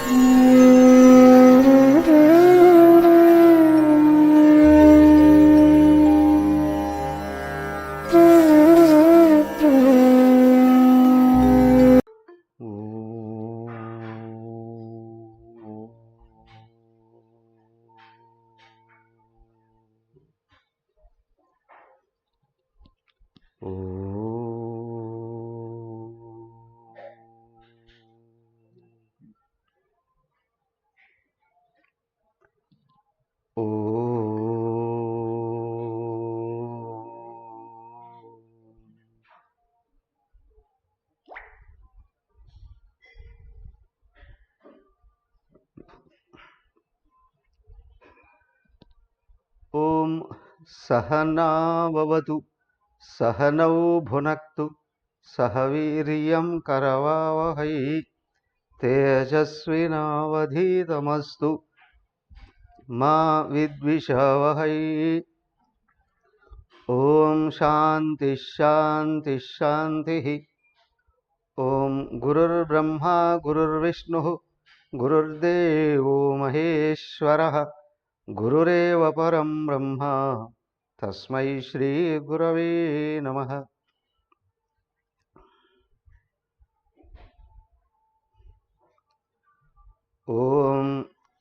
ఓం సహనావవతు సహనౌ భునక్తు సహ వీర్యం కరవావహై తేజస్వినావధీతమస్తు మా విద్విషావహై. ఓం శాంతి శాంతి శాంతి. ఓం గురుర్బ్రహ్మా గురుర్విష్ణుః గురుర్దేవో మహేశ్వరః గురురేవ పరం బ్రహ్మ తస్మై శ్రీ గురవే నమః. ఓం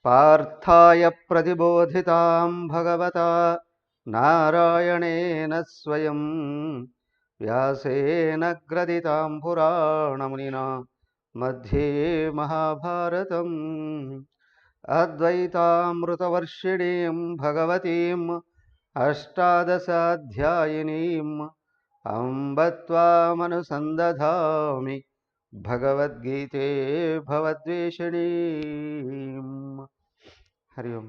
పార్థాయ ప్రతిబోధితాం భగవతా నారాయణేన స్వయం వ్యాసేన గ్రథితాం పురాణమునినా మధ్యే మహాభారతం అద్వైతామృతవర్షిణీం భగవతీం అష్టాదశాధ్యాయినీం అంబ త్వామనుసందధామి భగవద్గీతే భవద్వేషిణీం. హరి ఓం.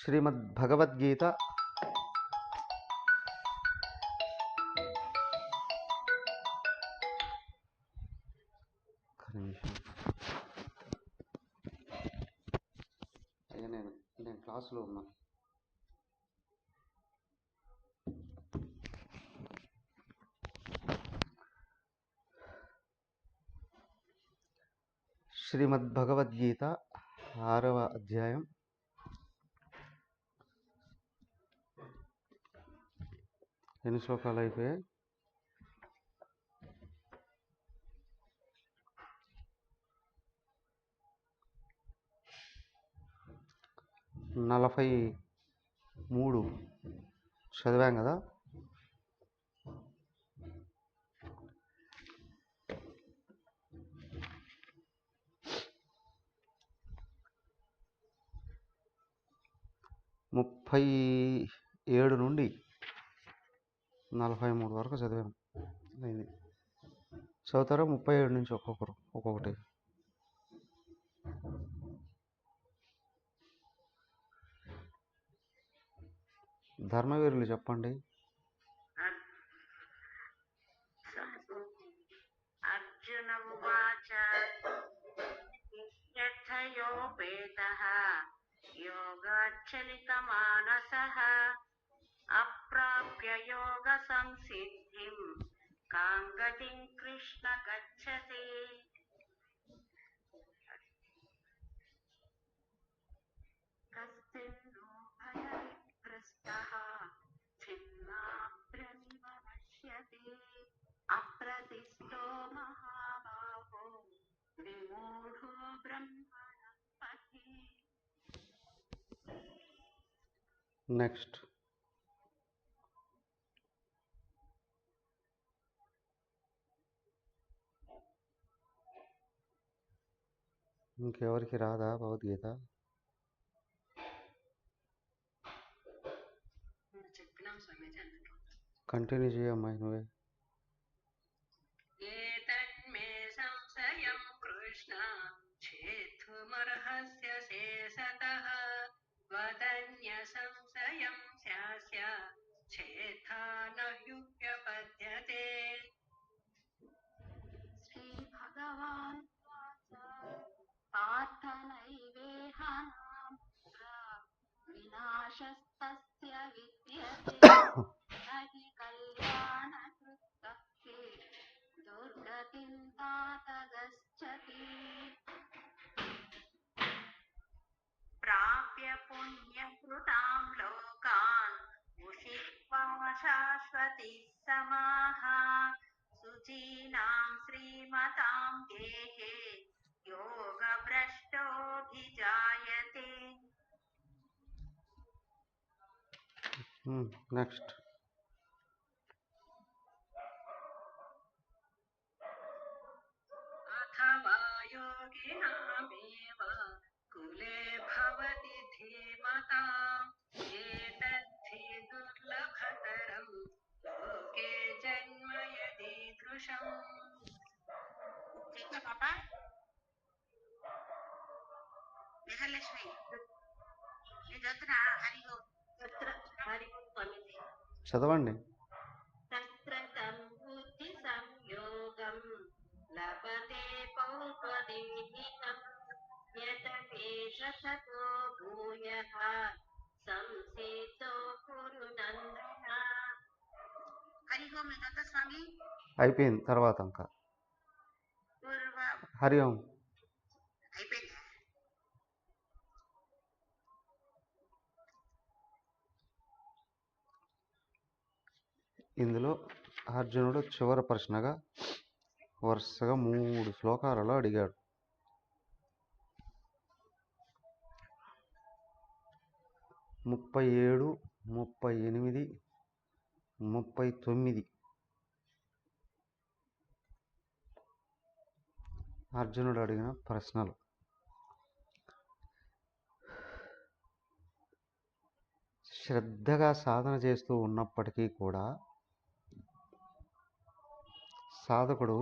శ్రీమద్భగవద్గీత నేను క్లాసులో ఉన్నా. శ్రీమద్భగవద్గీత 6వ అధ్యాయం ఎన్ని శ్లోకాలు అయిపోయాయి? 43 చదివాం కదా. ముప్పై 37 నుండి 43 వరకు చదివాము. చదువుతారా? 37 నుంచి ఒక్కొక్కటి. ధర్మవీరులు చెప్పండి. అర్జున ఉవాచ యథయోపేతః యోగాచ్చలితమానసః అప్రాప్య యోగ సంసిద్ధిం కాం గతిం కృష్ణ గచ్చతి. కస్మిన్నో భయవిభ్రష్టః ఛిన్నాభ్రమివ నశ్యతి అప్రతిష్టో మహాబాహో విమూఢో బ్రహ్మణ పథి. నెక్స్ట్. ఇంకెవరికి రాదా భగవద్గీత? కంటిన్యూ చేయమ్మా నువ్వే. ఏతన్మే సంశయం కృష్ణ ఛేతుమర్హస్య శేషతః వదన్య సంశయం స్యాస్య చేథా నహ్యుప్యపద్యతే. శ్రీ భగవాన్ పార్థ నైవేహ నాముత్ర వినాశస్తస్య విద్యతే शाश्वती समाः शुचीनां श्रीमतां गेहे योगभ्रष्टोऽभिजायते నెక్స్ట్. अथवा योगिनामेव कुले भवति धीमताम् एतद्धि दुर्लभतरं लोके जन्म यदीदृशम् పాప విజయలక్ష్మి నీ చదువుతున్నా హరిగో హరిగో పమితి చదవండి. తత్ర సంబుద్ధి సంయోగం లభతే పౌపదీహితం యతపేష సతో భూయః సంసేతో కురు నందన హరిగో మీ దత్త స్వామి అయిపోయింది. తర్వాత ఇంకా పూర్వ హరి ఓం. అయిపోయింది. ఇందులో అర్జునుడు చివరి ప్రశ్నగా వరుసగా 3 శ్లోకాలలో అడిగాడు. 37, 38, 39 అర్జునుడు అడిగిన ప్రశ్నలు. శ్రద్ధగా సాధన చేస్తూ ఉన్నప్పటికీ కూడా సాధకుడు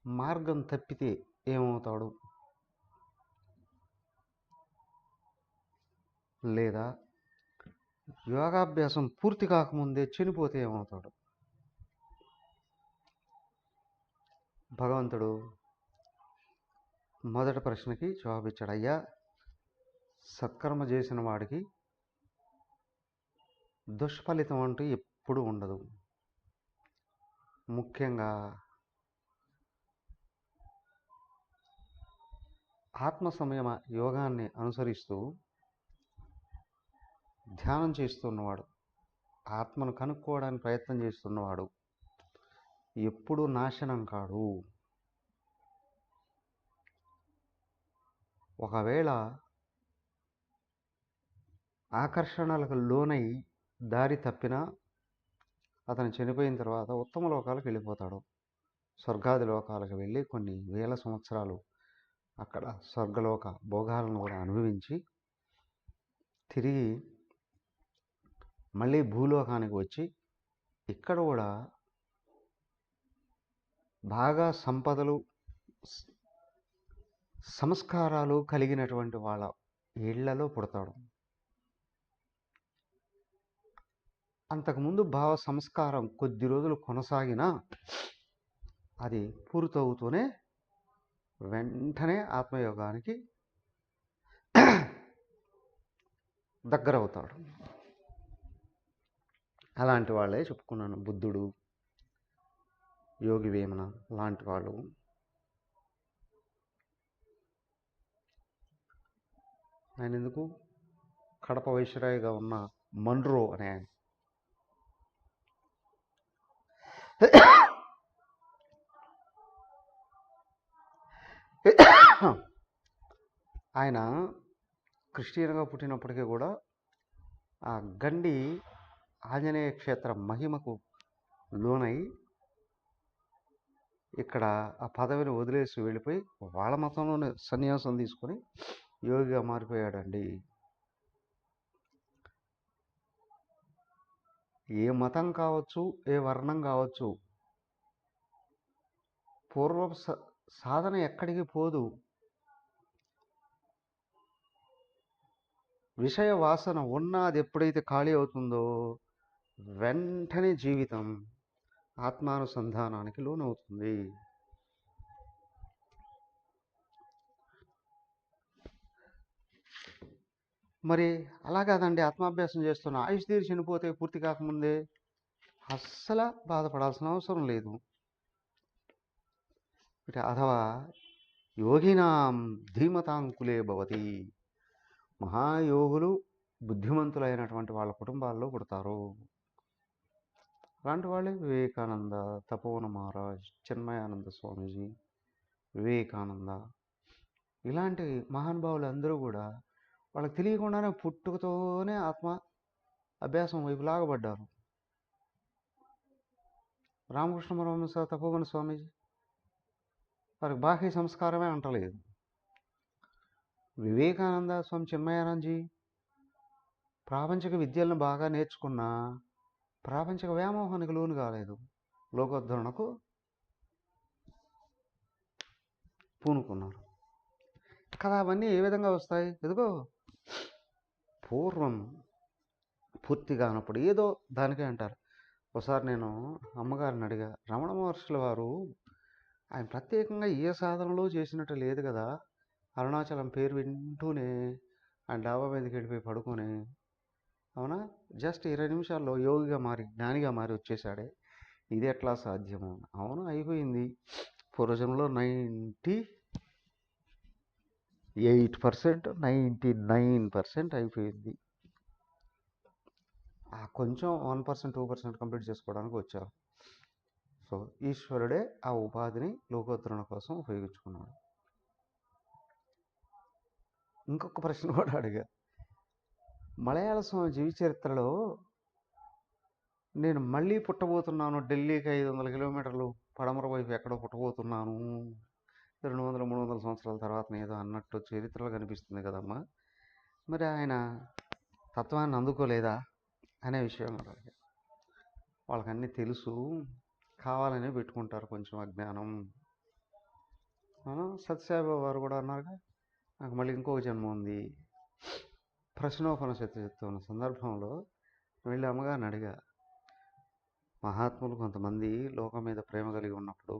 మార్గం తప్పితే ఏమవుతాడు, లేదా యోగాభ్యాసం పూర్తి కాకముందే చనిపోతే ఏమవుతాడు? భగవంతుడు మొదటి ప్రశ్నకి జవాబిచ్చాడు. అయ్యా, సత్కర్మ చేసిన వాడికి దుష్ఫలితం అంటూ ఎప్పుడూ ఉండదు. ముఖ్యంగా ఆత్మ సంయమ యోగాన్ని అనుసరిస్తూ ధ్యానం చేస్తున్నవాడు, ఆత్మను కనుక్కోవడానికి ప్రయత్నం చేస్తున్నవాడు ఎప్పుడూ నాశనం కాడు. ఒకవేళ ఆకర్షణలకు లోనై దారి తప్పినా అతను చనిపోయిన తర్వాత ఉత్తమ లోకాలకు వెళ్ళిపోతాడు. స్వర్గాది లోకాలకు వెళ్ళి కొన్ని వేల సంవత్సరాలు అక్కడ స్వర్గలోక భోగాలను కూడా అనుభవించి తిరిగి మళ్ళీ భూలోకానికి వచ్చి ఇక్కడ కూడా బాగా సంపదలు సంస్కారాలు కలిగినటువంటి వాళ్ళ ఇళ్లలో పుడతాడు. అంతకుముందు భావ సంస్కారం కొద్ది రోజులు కొనసాగినా అది పూర్తవుతూనే వెంటనే ఆత్మయోగానికి దగ్గరవుతాడు. అలాంటి వాళ్ళే చెప్పుకున్నాను. బుద్ధుడు, యోగి వేమన లాంటి వాళ్ళు. ఆయన ఎందుకు కడప వైశ్రాయిగా ఉన్న మన్రో అనే ఆయన ఆయన క్రిస్టియన్గా పుట్టినప్పటికీ కూడా ఆ గండి ఆంజనేయ క్షేత్ర మహిమకు లోనై ఇక్కడ ఆ పదవిని వదిలేసి వెళ్ళిపోయి వాళ్ళ మతంలోనే సన్యాసం తీసుకొని యోగిగా మారిపోయాడండి. ఏ మతం కావచ్చు, ఏ వర్ణం కావచ్చు, పూర్వపు సాధన ఎక్కడికి పోదు. విషయ వాసన ఉన్నది ఎప్పుడైతే ఖాళీ అవుతుందో వెంటనే జీవితం ఆత్మానుసంధానానికి లోనవుతుంది. మరి అలా కాదండి, ఆత్మాభ్యాసం చేస్తున్న ఆయుష్ తీరి చనిపోతే పూర్తి కాకముందే అస్సలు బాధపడాల్సిన అవసరం లేదు. అథవా యోగినాం ధీమతాంకులే భవతి. మహాయోగులు బుద్ధిమంతులైనటువంటి వాళ్ళ కుటుంబాల్లో పుడతారు. అలాంటి వాళ్ళే వివేకానంద, తపోవన మహారాజ్, చిన్మయానంద స్వామీజీ, వివేకానంద, ఇలాంటి మహానుభావులు అందరూ కూడా వాళ్ళకి తెలియకుండానే పుట్టుకతోనే ఆత్మ అభ్యాసం వైపు లాగబడ్డారు. రామకృష్ణ పరమహంస, తపోవన స్వామీజీ వారికి బాహ్య సంస్కారమే అంటలేదు. వివేకానంద స్వామి, చిన్మయానందజీ ప్రాపంచిక విద్యలను బాగా నేర్చుకున్న ప్రాపంచిక వ్యామోహానికి లోను కాలేదు. లోకోద్ధరణకు పూనుకున్నారు కదా. అవన్నీ ఏ విధంగా వస్తాయి? ఎదుగో పూర్వం పూర్తిగా అన్నప్పుడు ఏదో దానికే అంటారు. ఒకసారి నేను అమ్మగారిని అడిగా, రమణ మహర్షుల వారు ఆయన ప్రత్యేకంగా ఏ సాధనలో చేసినట్టు లేదు కదా, అరుణాచలం పేరు వింటూనే ఆయన డాబా మీదకి వెళ్ళిపోయి పడుకొని, అవునా, జస్ట్ 20 నిమిషాల్లో యోగిగా మారి జ్ఞానిగా మారి వచ్చేసాడే, ఇది ఎట్లా సాధ్యము? అవును, అయిపోయింది. పూర్వజంలో 98%, 99% అయిపోయింది. ఆ కొంచెం 1%, 2% కంప్లీట్ చేసుకోవడానికి వచ్చారు. సో ఈశ్వరుడే ఆ ఉపాధిని లోకోత్తరణ కోసం ఉపయోగించుకున్నాడు. ఇంకొక ప్రశ్న కూడా అడిగా, మలయాళ స్వామి జీవిత చరిత్రలో నేను మళ్ళీ పుట్టబోతున్నాను, ఢిల్లీకి 500 కిలోమీటర్లు పడమర వైపు ఎక్కడో పుట్టబోతున్నాను 200, 300 సంవత్సరాల తర్వాత ఏదో అన్నట్టు చరిత్రలో కనిపిస్తుంది కదమ్మా, మరి ఆయన తత్వాన్ని అందుకోలేదా అనే విషయం అడిగా. వాళ్ళకి అన్నీ తెలుసు, కావాలనే పెట్టుకుంటారు కొంచెం అజ్ఞానం. సత్యసాయిబాబా వారు కూడా అన్నారుగా, నాకు మళ్ళీ ఇంకొక జన్మ ఉంది. ప్రశ్నోపనిషత్తు చెప్తున్న సందర్భంలో వెళ్ళి అమ్మగారిని అడిగా, మహాత్ములు కొంతమంది లోకం మీద ప్రేమ కలిగి ఉన్నప్పుడు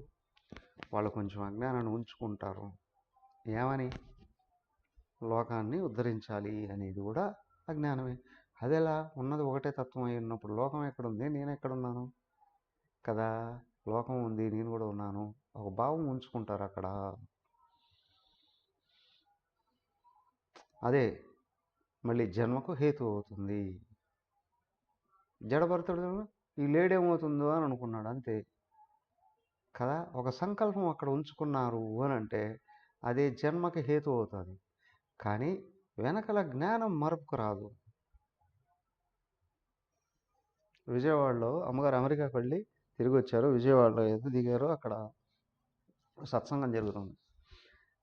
వాళ్ళు కొంచెం అజ్ఞానాన్ని ఉంచుకుంటారు. ఏమని? లోకాన్ని ఉద్ధరించాలి అనేది కూడా అజ్ఞానమే. అదెలా? ఉన్నది ఒకటే తత్వం అయి ఉన్నప్పుడు లోకం ఎక్కడుంది, నేను ఎక్కడున్నాను కదా, లోకం ఉంది, నేను కూడా ఉన్నాను, ఒక భావం ఉంచుకుంటారు అక్కడ. అదే మళ్ళీ జన్మకు హేతు అవుతుంది. జడభరతుడు ఈ లేడేమవుతుందో అని అనుకున్నాడు, అంతే కదా. ఒక సంకల్పం అక్కడ ఉంచుకున్నారు అని అంటే అదే జన్మకి హేతు అవుతుంది. కానీ వెనకల జ్ఞానం మరపుకు రాదు. విజయవాడలో అమ్మగారు అమెరికాకి వెళ్ళి తిరిగి వచ్చారు. విజయవాడలో ఏదో దిగారు, అక్కడ సత్సంగం జరుగుతుంది.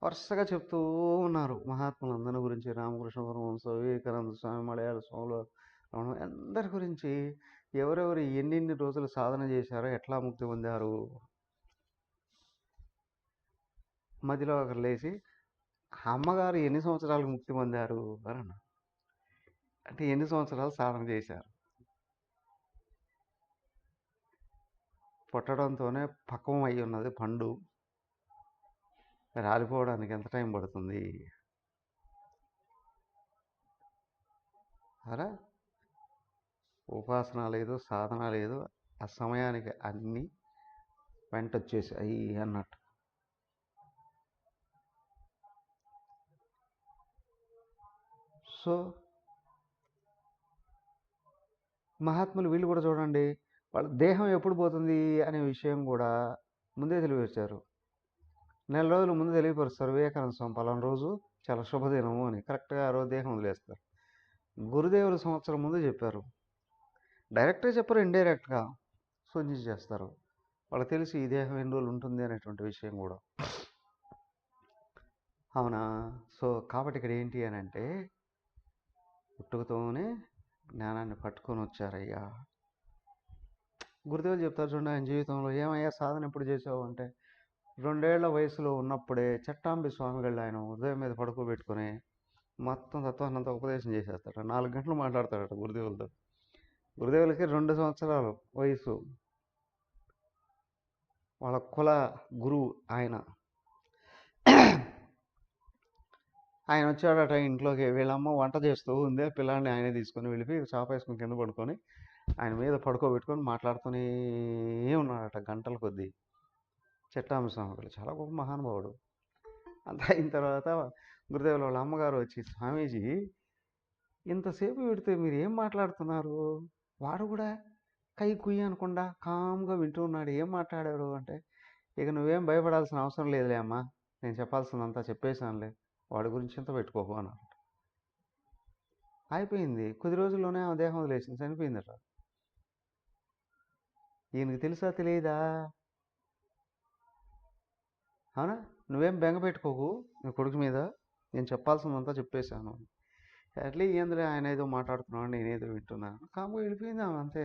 వరుసగా చెప్తూ ఉన్నారు మహాత్ములందరి గురించి, రామకృష్ణ పరమహంస, వివేకానంద స్వామి, మలయాళ స్వాములు, అందరి గురించి, ఎవరెవరు ఎన్నెన్ని రోజులు సాధన చేశారో, ఎట్లా ముక్తి పొందారు. మధ్యలో ఒకరు లేచి, అమ్మగారు ఎన్ని సంవత్సరాలకు ముక్తి పొందారు అని అన్నారు. అంటే ఎన్ని సంవత్సరాలు సాధన చేశారు? పుట్టడంతోనే పక్వం అయి ఉన్నది పండు, రాలిపోవడానికి ఎంత టైం పడుతుంది? అరా, ఉపాసన లేదు, సాధన లేదు, ఆ సమయానికి అన్నీ వెంటొచ్చేసాయి అన్నట్టు. సో మహాత్ములు వీళ్ళు కూడా చూడండి, వాళ్ళ దేహం ఎప్పుడు పోతుంది అనే విషయం కూడా ముందే తెలియపరిచారు. 4 రోజుల ముందు తెలియపరుస్తారు. వివేకానంద స్వామి పలానా రోజు చాలా శుభదినము అని, కరెక్ట్గా ఆ రోజు దేహం వదిలేస్తారు. గురుదేవులు సంవత్సరం ముందు చెప్పారు. డైరెక్ట్గా చెప్పరు, ఇండైరెక్ట్గా సూచన చేస్తారు. వాళ్ళకి తెలిసి ఈ దేహం ఎన్ని రోజులు ఉంటుంది అనేటువంటి విషయం కూడా. అవునా? సో కాబట్టి ఇక్కడ ఏంటి అని అంటే, పుట్టుకతోనే జ్ఞానాన్ని పట్టుకొని వచ్చారయ్యా. గురుదేవులు చెప్తారు చూడండి, ఆయన జీవితంలో ఏమయ్యా సాధన ఎప్పుడు చేసావు అంటే, 2 ఏళ్ల వయసులో ఉన్నప్పుడే చట్టాంబి స్వామిగాళ్ళు ఆయన ఉదయం మీద పడుకోబెట్టుకొని మొత్తం తత్వాన్నంతా ఉపదేశం చేసేస్తాడు. 4 గంటలు మాట్లాడతాడట గురుదేవులతో. గురుదేవులకి 2 సంవత్సరాలు వయసు. వాళ్ళ కుల గురువు ఆయన. ఆయన వచ్చాడట ఇంట్లోకి. వీళ్ళమ్మ వంట చేస్తూ ఉంది, పిల్లాడిని ఆయనే తీసుకొని వెళ్ళిపోయి చాపేసుకుని కింద పడుకొని ఆయన మీద పడుకోబెట్టుకొని మాట్లాడుతూనే ఉన్నాడట గంటల కొద్దీ. చట్టాంబి స్వామి చాలా గొప్ప మహానుభావుడు. అంతా అయిన తర్వాత గురుదేవుల వాళ్ళ అమ్మగారు వచ్చి, స్వామీజీ ఇంతసేపు పెడితే మీరు ఏం మాట్లాడుతున్నారు? వాడు కూడా కై కుయ్యి అనకుండా కామ్గా వింటూ ఉన్నాడు. ఏం మాట్లాడారు అంటే, ఇక నువ్వేం భయపడాల్సిన అవసరం లేదులే అమ్మా, నేను చెప్పాల్సిందంతా చెప్పేశానులే, వాడి గురించి ఇంత పెట్టుకోకు అన్నాడు. అయిపోయింది. కొద్ది రోజుల్లోనే ఆ దేహం వదిలేసింది, చనిపోయిందట. ఈయనకి తెలుసా తెలియదా? అవునా? నువ్వేం బెంగ పెట్టుకోకు నీ కొడుకు మీద, నేను చెప్పాల్సిందంతా చెప్పేశాను. అట్లే ఏంద్రే ఆయన ఏదో మాట్లాడుతున్నాడు, నేనేదో వింటున్నాను, కామ్గా వెళ్ళిపోయింది ఆమె అంతే.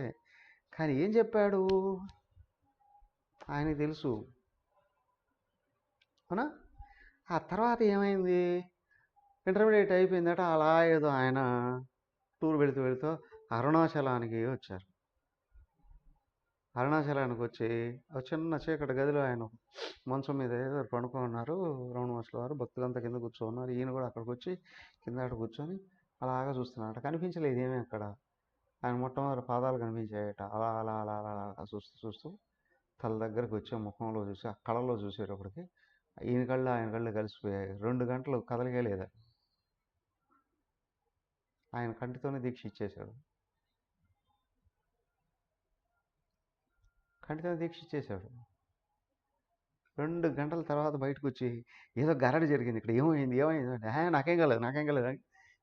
కానీ ఏం చెప్పాడు ఆయనకి తెలుసు. అవునా? ఆ తర్వాత ఏమైంది? ఇంటర్మీడియట్ అయిపోయిందట. అలా ఏదో ఆయన టూర్ వెళుతూ అరుణాచలానికి వచ్చారు. అరుణాచలానికి వచ్చి ఒక చిన్న చీకటి గదిలో ఆయన మంచం మీద ఏదో పడుకొని ఉన్నారు. రమణ మహర్షుల వారు భక్తులంతా కింద కూర్చోన్నారు. ఈయన కూడా అక్కడికి వచ్చి కింద కూర్చొని అలాగా చూస్తున్నాడట. కనిపించలేదు ఏమీ అక్కడ. ఆయన మొట్టమొదటి పాదాలు కనిపించాయట. అలా అలా అలా అలా అలా చూస్తూ చూస్తూ తల దగ్గరకు వచ్చే ముఖంలో చూసి ఆ కళలో చూసేటప్పటికి ఈయన కళ్ళు ఆయన కళ్ళు కలిసిపోయాయి. 2 గంటలు కదలికే లేదా. ఆయన కంటితోనే దీక్ష ఇచ్చేశాడు. కంటితోనే దీక్ష ఇచ్చేశాడు. 2 గంటల తర్వాత బయటకు వచ్చి ఏదో గరడి జరిగింది ఇక్కడ, ఏమైంది ఏమైంది అంటే, నాకేం కాలేదు నాకేం కాలేదు అని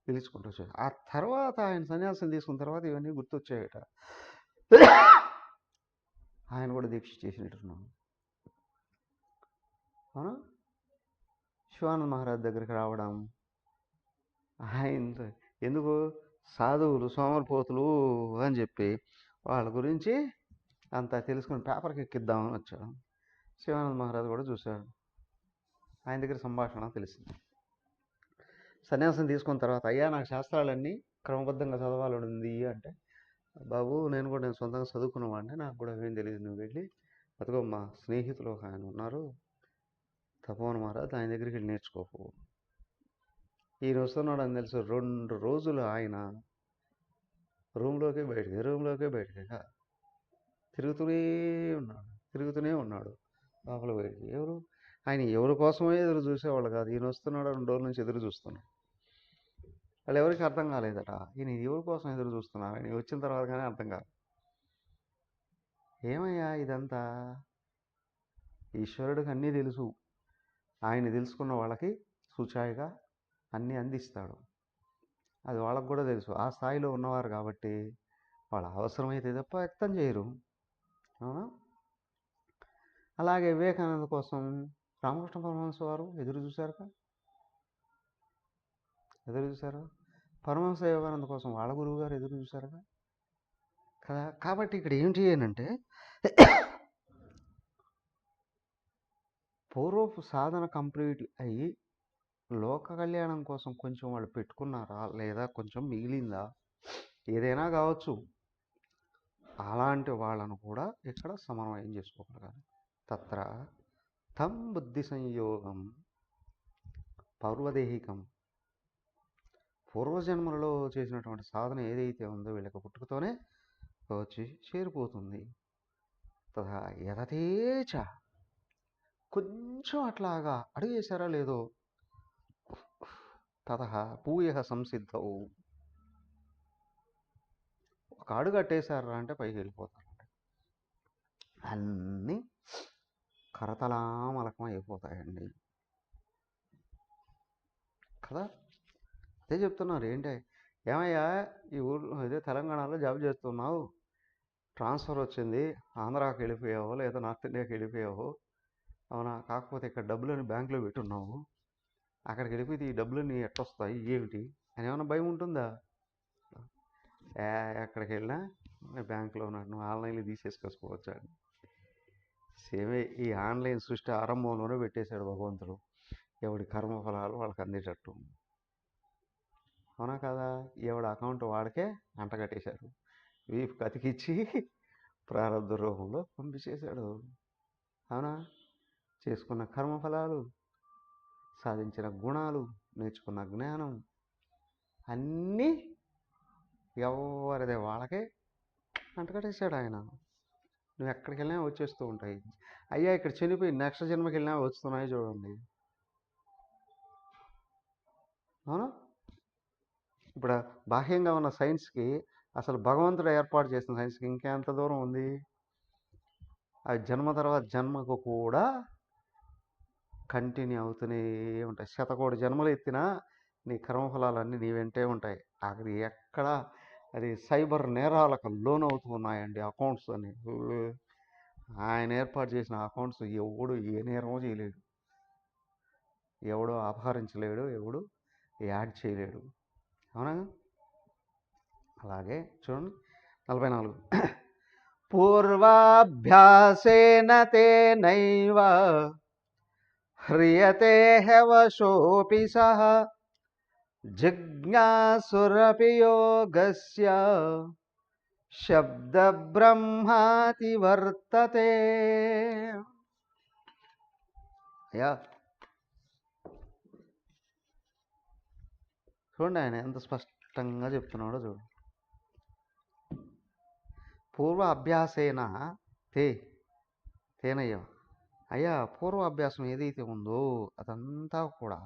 పిలుచుకుంటూ వచ్చాడు. ఆ తర్వాత ఆయన సన్యాసం తీసుకున్న తర్వాత ఇవన్నీ గుర్తొచ్చాయట. ఆయన కూడా దీక్ష చేసినట్టున్నాను. అవునా? శివానంద మహారాజ్ దగ్గరికి రావడం, ఆయన ఎందుకు సాధువులు సోమరిపోతులు అని చెప్పి వాళ్ళ గురించి అంతా తెలుసుకుని పేపర్కి ఎక్కిద్దామని వచ్చాడు. శివానంద మహారాజ్ కూడా చూశాడు. ఆయన దగ్గర సంభాషణ తెలిసింది. సన్యాసం తీసుకున్న తర్వాత, అయ్యా నాకు శాస్త్రాలన్నీ క్రమబద్ధంగా చదవాలని ఉంది అంటే, బాబు నేను సొంతంగా చదువుకున్నవాడిని, నాకు కూడా ఏం తెలియదు, నువ్వు వెళ్ళి అదిగో మా స్నేహితులు ఒక ఆయన ఉన్నారు తపోవన్ మహారాజ్, ఆయన దగ్గరికి వెళ్ళి నేర్చుకోకు. ఈయన వస్తున్నాడు అని తెలుసు. 2 రోజులు ఆయన రూమ్లోకే బయటికి తిరుగుతూనే ఉన్నాడు లోపల బయటికి. ఆయన ఎవరి కోసమో ఎదురు చూసేవాళ్ళు కాదు. ఈయన వస్తున్నాడు 2 రోజుల నుంచి ఎదురు చూస్తున్నాడు. వాళ్ళు ఎవరికి అర్థం కాలేదట, ఈయన ఎవరి కోసం ఎదురు చూస్తున్నారు. ఆయన వచ్చిన తర్వాత కానీ అర్థం కాదు. ఏమయ్యా ఇదంతా? ఈశ్వరుడికి అన్నీ తెలుసు. ఆయన తెలుసుకున్న వాళ్ళకి సూచాయిగా అన్నీ అందిస్తాడు. అది వాళ్ళకు కూడా తెలుసు. ఆ స్థాయిలో ఉన్నవారు కాబట్టి వాళ్ళ అవసరమైతే తప్ప వ్యక్తం చేయరు. అవునా? అలాగే వివేకానంద కోసం రామకృష్ణ పరమహంస వారు ఎదురు చూశారు. పరమహంస యోగానంద కోసం వాళ్ళ గురువు గారు ఎదురు చూశారు కదా. కాబట్టి ఇక్కడ ఏంటి అంటే, పూర్వపు సాధన కంప్లీట్ అయ్యి లోక కళ్యాణం కోసం కొంచెం వాళ్ళు పెట్టుకున్నారా, లేదా కొంచెం మిగిలిందా, ఏదైనా కావచ్చు, అలాంటి వాళ్ళను కూడా ఇక్కడ సమన్వయం చేసుకోగలగాలి. తత్ర తం బుద్ధి సంయోగం పౌర్వదేహికం. పూర్వజన్మలలో చేసినటువంటి సాధన ఏదైతే ఉందో వీళ్ళకి పుట్టుకతోనే వచ్చి చేరిపోతుంది. తథా యథతేచ, కొంచెం అట్లాగా అడుగు వేశారా లేదో, తత పూయ సంసిద్ధవు, ఒక అడుగు కట్టేశారా అంటే పైకి వెళ్ళిపోతారంట. అన్నీ కరతలామలకం అయిపోతాయండి కదా. అదే చెప్తున్నారు. ఏంటి ఏమయ్యా ఈ ఊళ్ళో ఇదే తెలంగాణలో జాబ్ చేస్తున్నావు, ట్రాన్స్ఫర్ వచ్చింది, ఆంధ్రాకి వెళ్ళిపోయావు లేదా నార్త్ ఇండియాకి వెళ్ళిపోయావు, అవునా? కాకపోతే ఇక్కడ డబ్బులని బ్యాంకులో పెట్టున్నావు, అక్కడికి వెళ్ళిపోతే ఈ డబ్బులన్నీ ఎట్టొస్తాయి ఏమిటి అని ఏమైనా భయం ఉంటుందా? ఎక్కడికి వెళ్ళినా బ్యాంకులో ఉన్నాడు, నువ్వు ఆన్లైన్లో తీసేసుకోవచ్చు అని. సేమే ఈ ఆన్లైన్ సృష్టి ఆరంభంలోనే పెట్టేశాడు భగవంతుడు, ఎవడి కర్మఫలాలు వాళ్ళకి అందేటట్టు. అవునా కదా? ఎవడి అకౌంట్ వాడికే అంటగట్టేశాడు, వీపు కతికిచ్చి ప్రారంభ రూపంలో పంపించేశాడు. అవునా? చేసుకున్న కర్మఫలాలు, సాధించిన గుణాలు, నేర్చుకున్న జ్ఞానం అన్నీ ఎవరిదే వాళ్ళకే అంటగట్టేశాడు ఆయన. నువ్వు ఎక్కడికి వెళ్ళినా వచ్చేస్తూ ఉంటాయి. అయ్యా ఇక్కడ చనిపోయి నెక్స్ట్ జన్మకి వెళ్ళినా వస్తున్నాయి చూడండి. అవునా? ఇప్పుడు బాహ్యంగా ఉన్న సైన్స్కి అసలు భగవంతుడు ఏర్పాటు చేసిన సైన్స్కి ఇంకెంత దూరం ఉంది. అవి జన్మ తర్వాత జన్మకు కూడా కంటిన్యూ అవుతూనే ఉంటాయి. శతకోటి జన్మలు ఎత్తినా నీ కర్మఫలాలన్నీ నీ వెంటే ఉంటాయి. అక్కడ ఎక్కడ అది సైబర్ నేరాలకు లోనవుతున్నాయండి అకౌంట్స్ అని. ఆయన ఏర్పాటు చేసిన అకౌంట్స్ ఎవడు ఏ నేరమో చేయలేడు, ఎవడో అపహరించలేడు, ఎవడు యాడ్ చేయలేడు. అవునా? అలాగే చూడండి 44 పూర్వాభ్యాసేన తేనైవ హ్రియతే హవశోపి సహ జిజ్ఞాసురపి యోగస్య శబ్ద బ్రహ్మాతి వర్తతే. అయ్యా చూడండి ఆయన ఎంత స్పష్టంగా చెప్తున్నాడో చూడండి. పూర్వ అభ్యాసేన తేనయ్య. అయ్యా పూర్వ అభ్యాసం ఏదైతే ఉందో అదంతా కూడా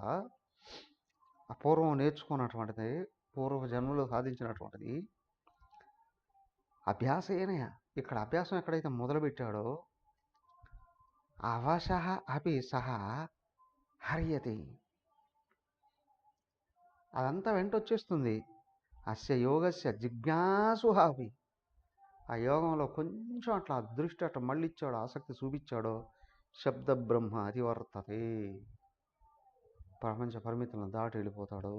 అపూర్వం నేర్చుకున్నటువంటిది, పూర్వ జన్మలో సాధించినటువంటిది అభ్యాసేనయ. ఇక్కడ అభ్యాసం ఎక్కడైతే మొదలుపెట్టాడో అవశః అపి సహ హర్యతి, అదంతా వెంట వచ్చేస్తుంది. అస్య యోగస్య జిజ్ఞాసు అపి, ఆ యోగంలో కొంచెం అట్లా దృష్టి అట్లా మళ్ళిచ్చాడో, ఆసక్తి చూపించాడో శబ్ద బ్రహ్మ అతివర్తతే, ప్రపంచ పరిమితులను దాటి వెళ్ళిపోతాడు.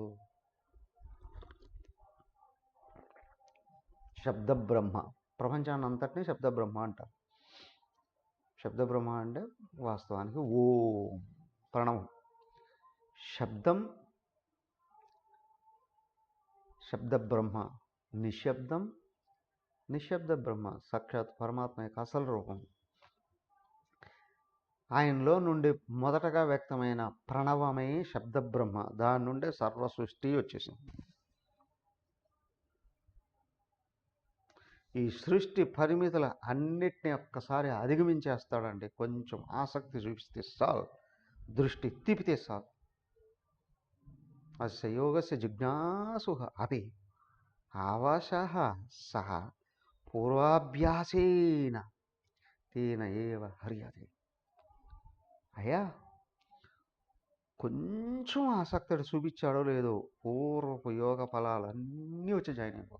శబ్ద బ్రహ్మ, ప్రపంచాన్ని అంతటినీ శబ్ద బ్రహ్మ అంటారు. శబ్ద బ్రహ్మ అంటే వాస్తవానికి ఓం ప్రణవం. శబ్దం శబ్ద బ్రహ్మ, నిశ్శబ్దం నిశ్శబ్ద బ్రహ్మ, సాక్షాత్ పరమాత్మ యొక్క అసలు రూపం. ఆయనలో నుండి మొదటగా వ్యక్తమైన ప్రణవమే శబ్ద బ్రహ్మ. దాని నుండే సర్వ సృష్టి వచ్చేసింది. ఈ సృష్టి పరిమితుల అన్నిటినీ ఒక్కసారి అధిగమించేస్తాడండి. కొంచెం ఆసక్తి చూపిస్తే చాలు, దృష్టి తిప్పితే చాలు. అస్య యోగస్య జిజ్ఞాసు అపి అవశః సహ పూర్వాభ్యాసేన తేన ఏవ హర్యతే. అయ్యా కొంచెం ఆసక్తి చూపించాడో లేదో పూర్వపు యోగ ఫలాలన్నీ వచ్చి జాయిన్ అయిపో.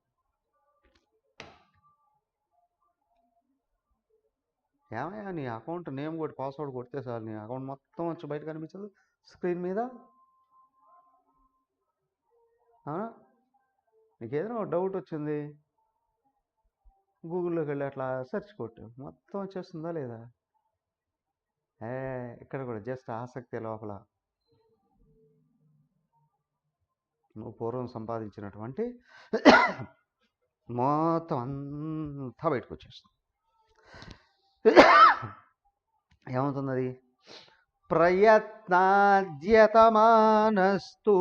ఏమయ్యా నీ అకౌంట్ నేమ్ కొట్టి పాస్వర్డ్ కొడితే చాలు, నీ అకౌంట్ మొత్తం వచ్చి బయట కనిపించదు స్క్రీన్ మీద. నీకు ఏదైనా ఒక డౌట్ వచ్చింది, గూగుల్లోకి వెళ్ళి అట్లా సెర్చ్ కొట్టు, మొత్తం వచ్చేస్తుందా లేదా? ఇక్కడ కూడా జస్ట్ ఆసక్తి లోపల నువ్వు పూర్వం సంపాదించినటువంటి మొత్తం అంతా బయటకు వచ్చేస్తుంది. ఏమవుతున్నది? ప్రయత్నాద్యతమానస్తు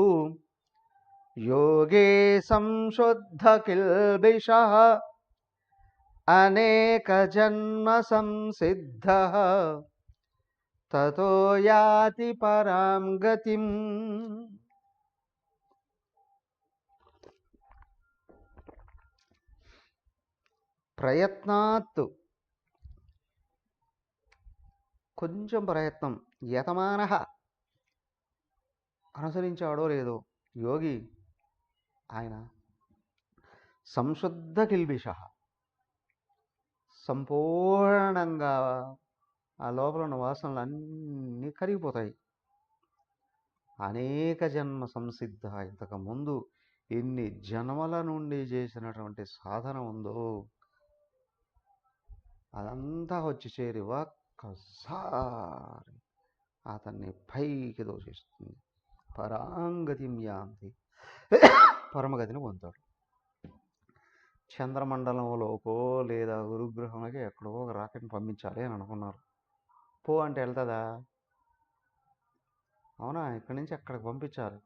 యోగే సంశుద్ధ కిల్బిషః అనేక జన్మ సంసిద్ధ తతో యాతి పరాం గతిం. ప్రయత్నాత్, కొంచెం ప్రయత్నం, యతమానః అనుసరించాడో లేదో యోగి ఆయన సంశుద్ధ కిల్బిషః సంపూర్ణంగా ఆ లోపల ఉన్న వాసనలు అన్నీ కరిగిపోతాయి. అనేక జన్మ సంసిద్ధ, ఇంతకుముందు ఎన్ని జన్మల నుండి చేసినటువంటి సాధన ఉందో అదంతా వచ్చి చేరి ఒక్కసారి అతన్ని పైకి దోచేస్తుంది. పరాంగతిం యాంతి, పరమగతిని పొందుతాడు. చంద్రమండలంలోకో లేదా గురుగ్రహంలోకి ఎక్కడో ఒక రాకెట్ని పంపించాలి అని అనుకున్నారు. పో అంటే వెళ్తుందా? అవునా? ఇక్కడి నుంచి అక్కడికి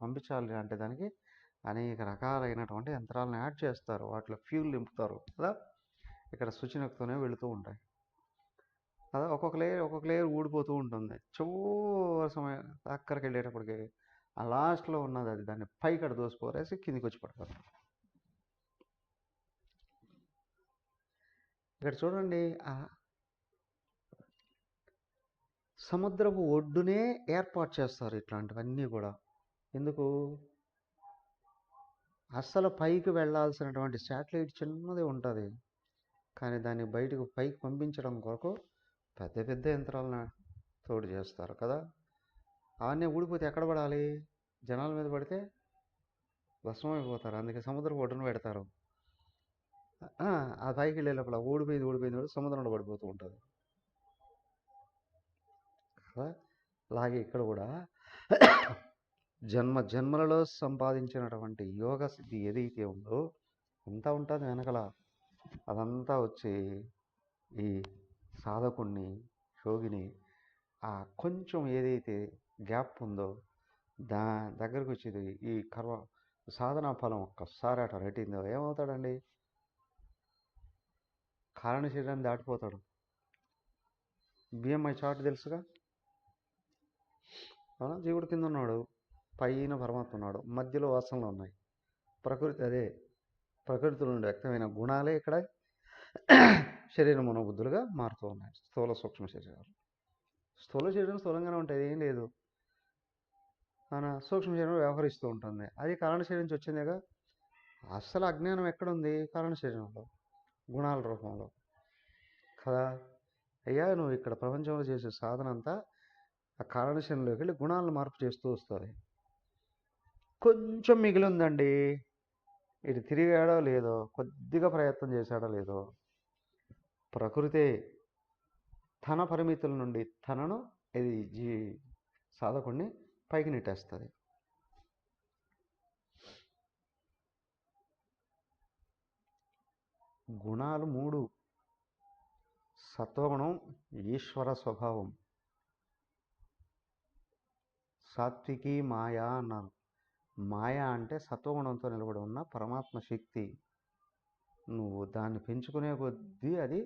పంపించాలి అంటే దానికి అనేక రకాలైనటువంటి యంత్రాలను యాడ్ చేస్తారు, వాటిలో ఫ్యూల్ నింపుతారు కదా. ఇక్కడ సూచనతోనే వెళుతూ ఉంటాయి కదా. ఒక్కొక్క లేయర్ ఊడిపోతూ ఉంటుంది. చివరి సమయం అక్కడికి వెళ్ళేటప్పటికి ఆ లాస్ట్లో ఉన్నది అది దాన్ని పైకి అక్కడ దోసిపోరేసి కిందికి వచ్చి పడతారు. ఇక్కడ చూడండి, ఆ సముద్రపు ఒడ్డునే ఏర్పాటు చేస్తారు ఇట్లాంటివన్నీ కూడా. ఎందుకు? అస్సలు పైకి వెళ్ళాల్సినటువంటి శాటిలైట్ చిన్నది ఉంటుంది, కానీ దాన్ని బయటకు పైకి పంపించడం కొరకు పెద్ద పెద్ద యంత్రాలను తోడు చేస్తారు కదా. అవన్నీ ఊడిపోతే ఎక్కడ పడాలి? జనాల మీద పడితే భస్మం అయిపోతారు. అందుకే సముద్రం ఒడ్డున పెడతారు. ఆ పైకి వెళ్ళే లోపల ఊడిపోయింది కూడా సముద్రంలో పడిపోతూ ఉంటుంది కదా. అలాగే ఇక్కడ కూడా జన్మలలో సంపాదించినటువంటి యోగ సిద్ధి ఏదైతే ఉందో అంతా ఉంటుంది వెనకల. అదంతా వచ్చి ఈ సాధకుణ్ణి, యోగిని ఆ కొంచెం ఏదైతే గ్యాప్ ఉందో దగ్గరకు వచ్చేది ఈ సాధనా ఫలం ఒక్కసారి అట రెట్టిందో ఏమవుతాడండి? కారణ శరీరాన్ని దాటిపోతాడు. బిఎంఐ చార్ట్ తెలుసుగా. జీవుడు కింద ఉన్నాడు, పైన పరమాత్మ ఉన్నాడు, మధ్యలో వాసనలు ఉన్నాయి. ప్రకృతిలో నుండి వ్యక్తమైన గుణాలే ఇక్కడ శరీర మనోబుద్ధులుగా మారుతూ ఉన్నాయి. స్థూల సూక్ష్మ శరీరాలు. స్థూల శరీరం స్థూలంగానే ఉంటుంది, ఏం లేదు. మన సూక్ష్మ శరీరం వ్యవహరిస్తూ ఉంటుంది. అది కారణ శరీరం నుంచి వచ్చిందేగా. అస్సలు అజ్ఞానం ఎక్కడుంది? కారణ శరీరంలో, గుణాల రూపంలో కదా. అయ్యా, నువ్వు ఇక్కడ ప్రపంచంలో చేసే సాధన అంతా ఆ కారణ శరీరంలోకి వెళ్ళి గుణాలను మార్పు చేస్తూ వస్తుంది. కొంచెం మిగిలిందండి, ఇటు తిరిగాడో లేదో, కొద్దిగా ప్రయత్నం చేశాడో లేదో, ప్రకృతే తన పరిమితుల నుండి తనను ఇది సాధకుడిని పైకి నెట్టేస్తుంది. గుణాలు 3. సత్వగుణం ఈశ్వర స్వభావం, సాత్వికి మాయా అన్నారు. మాయ అంటే సత్వగుణంతో నిలబడి ఉన్న పరమాత్మ శక్తి. నువ్వు దాన్ని పెంచుకునే కొద్దీ అది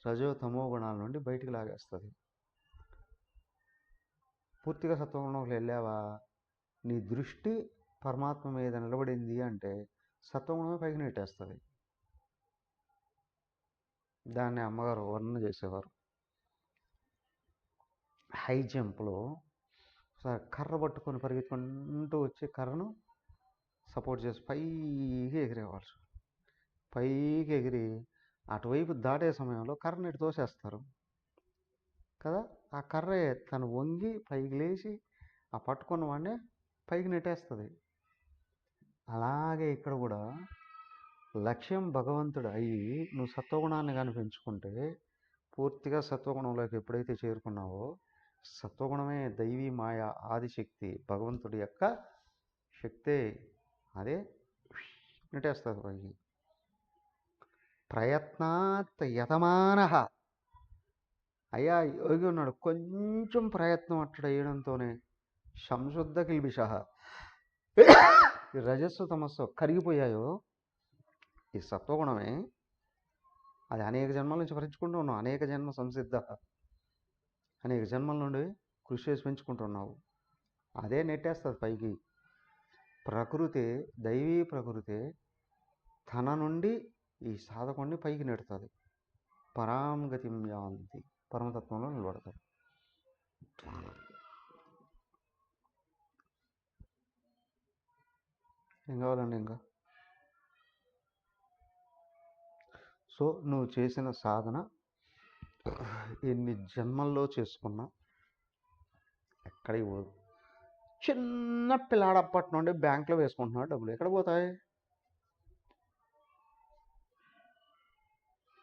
రజో తమో గుణాల నుండి బయటికి లాగేస్తుంది. పూర్తిగా సత్వగుణంలోకి వెళ్ళావా, నీ దృష్టి పరమాత్మ మీద నిలబడింది అంటే సత్వగుణమే పైకి నెట్టేస్తుంది. దాన్ని అమ్మగారు వర్ణన చేసేవారు. హై జంప్లో కర్ర పట్టుకొని పరిగెత్తుకుంటూ వచ్చి కర్రను సపోర్ట్ చేసి పైకి ఎగిరేవాళ్ళు. పైకి ఎగిరి అటువైపు దాటే సమయంలో కర్రను ఇటు తోసేస్తారు కదా. ఆ కర్ర తను వంగి పైకి లేచి ఆ పట్టుకున్న వాడినే పైకి నెట్టేస్తుంది. అలాగే ఇక్కడ కూడా లక్ష్యం భగవంతుడు అయ్యి నువ్వు సత్వగుణాన్ని కానీ పెంచుకుంటే, పూర్తిగా సత్వగుణంలోకి ఎప్పుడైతే చేరుకున్నావో, సత్వగుణమే దైవీ మాయ ఆదిశక్తి, భగవంతుడి యొక్క శక్తే, అదే నెట్టేస్తుంది పైకి. ప్రయత్నాత్ యతమానః. అయ్యా, యోగి ఉన్నాడు, కొంచెం ప్రయత్నం అట్లా వేయడంతోనే సంశుద్ధ కిల్బిష, ఈ రజస్సు తమస్సు కరిగిపోయాయో. ఈ సత్వగుణమే, అది అనేక జన్మల నుంచి భరించుకుంటూ ఉన్నావు. అనేక జన్మ సంసిద్ధ, అనేక జన్మల నుండి కృషి చేసి పెంచుకుంటున్నావు. అదే నెట్టేస్తుంది పైకి. ప్రకృతి, దైవీ ప్రకృతి తన నుండి ఈ సాధకుడిని పైకి నెడుతుంది. పరాంగతిం యాంతి, పరమతత్వంలో నిలబడతాడు. ఏం కావాలండి ఇంకా? సో నువ్వు చేసిన సాధన ఎన్ని జన్మల్లో చేసుకున్నా ఎక్కడికి పోదు. చిన్న పిల్లాడప్పటి నుండి బ్యాంకులో వేసుకుంటున్నాడు, డబ్బులు ఎక్కడ పోతాయి?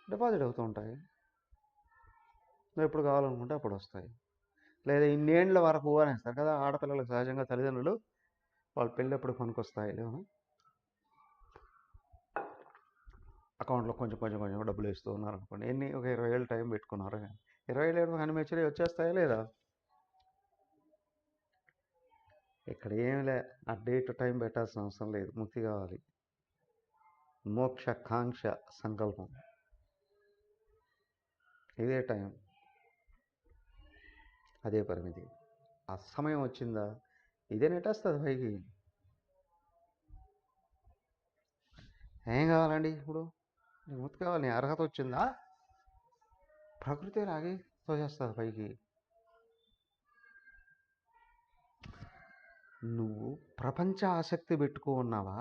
డిపాజిట్ అవుతూ ఉంటాయి. నువ్వు ఎప్పుడు కావాలనుకుంటే అప్పుడు వస్తాయి. లేదా ఇన్నేళ్ల వరకు అనేస్తారు కదా ఆడపిల్లలకు. సహజంగా తల్లిదండ్రులు వాళ్ళ పెళ్ళి పనికొస్తాయి లేవు, అకౌంట్లో కొంచెం కొంచెం కొంచెం డబ్బులు వేస్తూ ఉన్నారు అనుకోండి. ఒక 20 ఏళ్ళు టైం పెట్టుకున్నారు, 20 ఏళ్ళు కానీ మెచ్యూరీ వచ్చేస్తాయా లేదా? ఇక్కడ ఏం లే, ఆ డేట్ టైం పెట్టాల్సిన అవసరం లేదు. ముక్తి కావాలి, మోక్ష కాంక్ష సంకల్పం, ఇదే టైం, అదే పరిమితి. ఆ సమయం వచ్చిందా ఇదే నెట్టేస్తుంది పైకి. ఏం కావాలండి ఇప్పుడు? నీకు ముక్తి కావాలి, నీ అర్హత వచ్చిందా? ప్రకృతి లాగే తోసేస్తుంది పైకి. నువ్వు ప్రపంచ ఆసక్తి పెట్టుకో ఉన్నావా,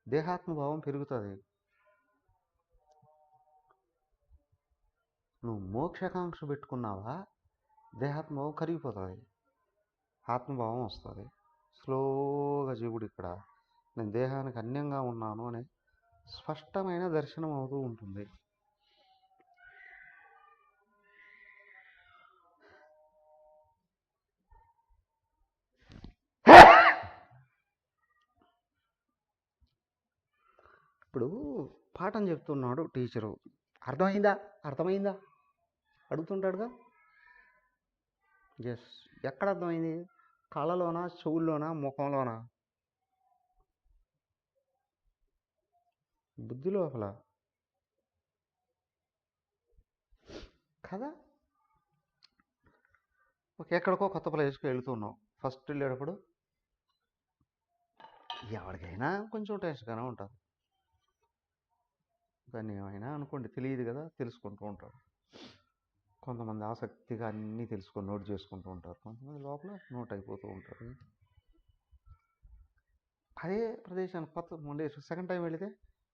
దేహాత్మభావం పెరుగుతుంది. నువ్వు మోక్షకాంక్ష పెట్టుకున్నావా, దేహాత్మభావం కరిగిపోతుంది, ఆత్మభావం వస్తుంది. స్లోగా జీవుడు ఇక్కడ నేను దేహానికి అన్యంగా ఉన్నాను అనే స్పష్టమైన దర్శనం అవుతూ ఉంటుంది. ఇప్పుడు పాఠం చెప్తున్నాడు టీచరు, అర్థమైందా అర్థమైందా అడుగుతుంటాడుగా. ఎస్, ఎక్కడ అర్థమైంది? కళ్ళలోనా, చెవుల్లోనా, ముఖంలోనా? బుద్ధి లోపల కదా. ఎక్కడికో కొత్త ప్లేస్కి వెళుతున్నావు. ఫస్ట్ వెళ్ళేటప్పుడు ఎవరికైనా కొంచెం టెన్షన్గానే ఉంటుంది, దాన్ని ఏమైనా అనుకోండి, తెలియదు కదా, తెలుసుకుంటూ ఉంటారు. కొంతమంది ఆసక్తిగా అన్నీ తెలుసుకొని నోట్ చేసుకుంటూ ఉంటారు, కొంతమంది లోపల నోట్ అయిపోతూ ఉంటారు. అదే ప్రదేశానికి కొత్త ముందే సెకండ్ టైం వెళితే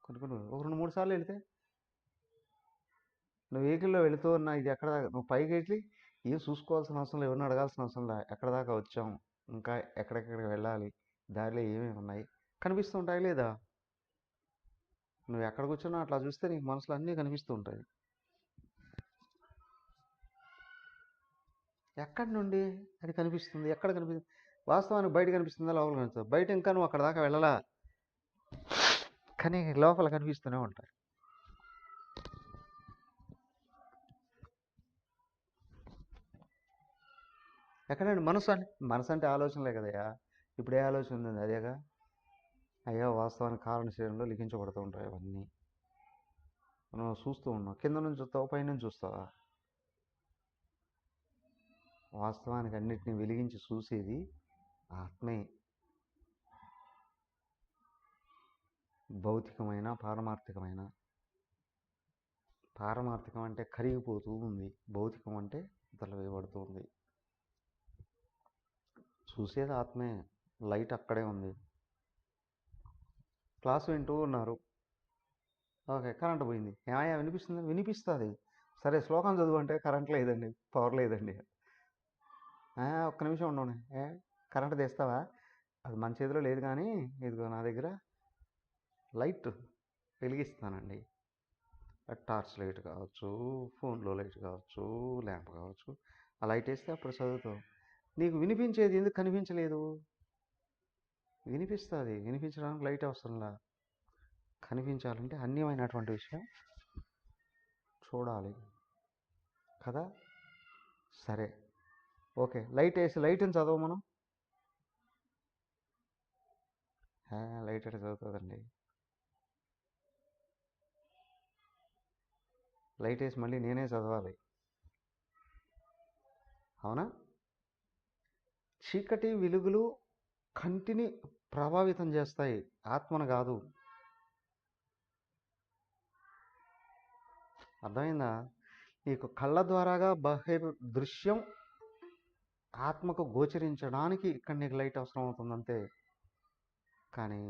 కొన్ని ఒక 2-3 సార్లు వెళితే నువ్వు వెహికల్లో వెళుతూ ఉన్నా, ఇది ఎక్కడ దాకా, నువ్వు పైకి వెళ్ళి ఏం చూసుకోవాల్సిన అవసరం లేదు, ఎవరిని అడగాల్సిన అవసరం లేదు, ఎక్కడ దాకా వచ్చాం, ఇంకా ఎక్కడెక్కడికి వెళ్ళాలి, దారిలో ఏమేమి ఉన్నాయి కనిపిస్తూ ఉంటాయి లేదా? నువ్వు ఎక్కడ కూర్చున్నా అట్లా చూస్తే నీకు మనసులో అన్నీ కనిపిస్తూ ఉంటాయి. ఎక్కడి నుండి అది కనిపిస్తుంది? ఎక్కడ కనిపిస్తుంది? వాస్తవానికి బయట కనిపిస్తుందా, లోపల కనిపిస్తుంది? బయట ఇంకా నువ్వు అక్కడ దాకా వెళ్ళలా, కానీ లోపల కనిపిస్తూనే ఉంటాయి. ఎక్కడండి మనసు అంటే ఆలోచనలే కదయ్యా. ఇప్పుడు ఏ ఆలోచన ఉంది? అదేగా అయ్యా, వాస్తవానికి కారణ శరీరంలో లిఖించబడుతూ ఉంటాయి అవన్నీ. మనం చూస్తూ ఉన్నాం, కింద నుంచి చూస్తావా, పైనుంచి చూస్తావా? వాస్తవానికి అన్నిటిని వెలిగించి చూసేది ఆత్మే. భౌతికమైన పారమార్థికమైన. పారమార్థికం అంటే కరిగిపోతూ ఉంది, భౌతికం అంటే వేయబడుతూ ఉంది. చూసేది ఆత్మే, లైట్ అక్కడే ఉంది. క్లాస్ వింటూ ఉన్నారు, ఓకే, కరెంట్ పోయింది, ఏమయ్యా వినిపిస్తుంది? వినిపిస్తుంది. సరే శ్లోకం చదువు అంటే కరెంట్ లేదండి, పవర్ లేదండి. ఒక్క నిమిషం ఉండవు, కరెంట్ తెస్తావా? అది మన చేతిలో లేదు, కానీ ఇదిగో నా దగ్గర లైట్ వెలిగిస్తానండి. టార్చ్ లైట్ కావచ్చు, ఫోన్లో లైట్ కావచ్చు, ల్యాంప్ కావచ్చు, ఆ లైట్ వేస్తే అప్పుడు చదువుతావు. నీకు వినిపించేది ఎందుకు కనిపించలేదు? వినిపిస్తుంది, వినిపించడానికి లైట్ అవసరంలా. కనిపించాలంటే అన్యమైనటువంటి విషయం చూడాలి కదా. సరే, ఓకే, లైట్ వేసి లైట్ని చదవ మనం. లైట్ ఎట్లా చదువుతుందండి? లైట్ వేసి మళ్ళీ నేనే చదవాలి, అవునా? చీకటి వెలుగులు కంటిని ప్రభావితం చేస్తాయి, ఆత్మను కాదు. అర్థమైందా? నీకు కళ్ళ ద్వారాగా దృశ్యం ఆత్మకు గోచరించడానికి ఇక్కడ నీకు లైట్ అవసరం అవుతుందంతే. కానీ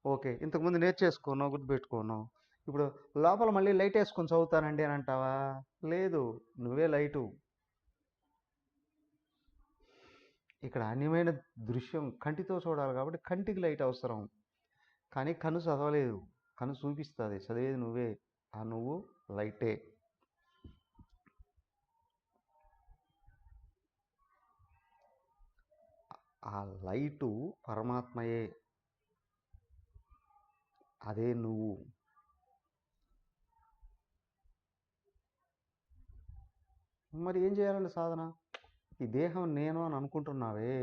ఓకే, ఇంతకుముందు నేర్చేసుకున్నావు, గుర్తుపెట్టుకున్నావు, ఇప్పుడు లోపల మళ్ళీ లైట్ వేసుకొని చదువుతానండి అని అంటావా? లేదు, నువ్వే లైటు. ఇక్కడ అన్యమైన దృశ్యం కంటితో చూడాలి కాబట్టి కంటికి లైట్ అవసరం, కానీ కన్ను చదవలేదు, కన్ను చూపిస్తుంది, చదివేది నువ్వే. ఆ నువ్వు లైటే. ఆ లైటు పరమాత్మయే, అదే నువ్వు. మరి ఏం చేయాలండి సాధన? ఈ దేహం నేను అని అనుకుంటున్నావే,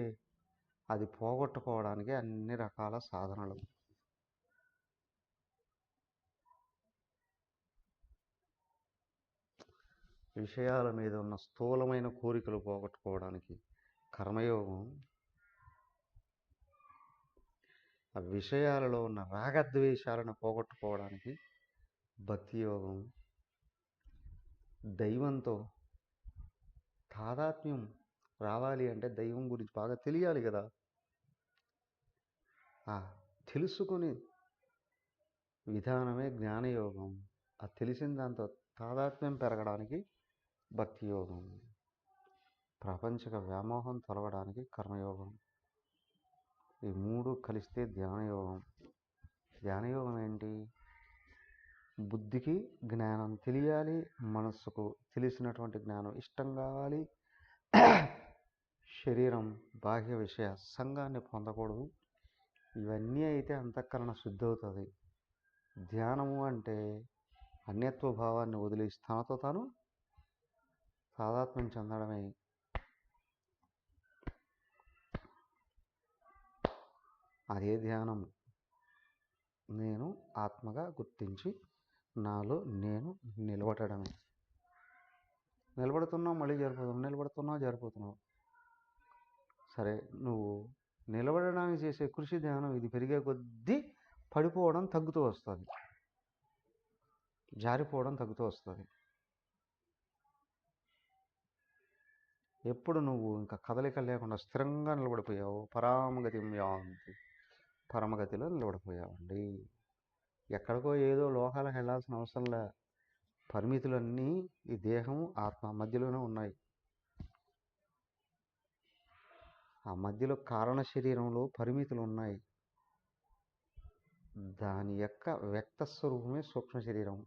అది పోగొట్టుకోవడానికి అన్ని రకాల సాధనలు. విషయాల మీద ఉన్న స్థూలమైన కోరికలు పోగొట్టుకోవడానికి, కర్మయోగం ఆ విషయాలలో ఉన్న రాగద్వేషాలను పోగొట్టుకోవడానికి భక్తి యోగం, దైవంతో తాదాత్మ్యం రావాలి అంటే దైవం గురించి బాగా తెలియాలి కదా. ఆ తెలుసుకుని విధానమే జ్ఞానయోగం. ఆ తెలిసిన దాంతో తాదాత్మ్యం పెరగడానికి భక్తి యోగం, ప్రపంచక వ్యామోహం తొలగడానికి కర్మయోగం. ఈ మూడు కలిస్తే ధ్యానయోగం. ధ్యానయోగం ఏంటి? బుద్ధికి జ్ఞానం తెలియాలి, మనస్సుకు తెలిసినటువంటి జ్ఞానం ఇష్టం కావాలి, శరీరం బాహ్య విషయ సంఘాన్ని పొందకూడదు. ఇవన్నీ అయితే అంతఃకరణ శుద్ధి అవుతుంది. ధ్యానము అంటే అన్యత్వ భావాన్ని వదిలేసి తనతో తాను తాదాత్మ్యం చెందడమే. అదే ధ్యానం. నేను ఆత్మగా గుర్తించి నాలో నేను నిలబడమే. నిలబడుతున్నావు, మళ్ళీ జరిపోతున్నావు, నిలబడుతున్నావు, జరిపోతున్నావు. సరే, నువ్వు నిలబడడానికి చేసే కృషి ధ్యానం. ఇది పెరిగే కొద్దీ పడిపోవడం తగ్గుతూ వస్తుంది, జారిపోవడం తగ్గుతూ వస్తుంది. ఎప్పుడు నువ్వు ఇంకా కదలిక లేకుండా స్థిరంగా నిలబడిపోయావు, పరామగతి యాంతి, పరమగతిలో నిలబడిపోయావండి. ఎక్కడికో ఏదో లోకాలకు వెళ్ళాల్సిన అవసరంలే. పరిమితులన్నీ ఈ దేహం ఆత్మ మధ్యలోనే ఉన్నాయి. ఆ మధ్యలో కారణ శరీరంలో పరిమితులు ఉన్నాయి. దాని యొక్క వ్యక్త స్వరూపమే సూక్ష్మ శరీరం.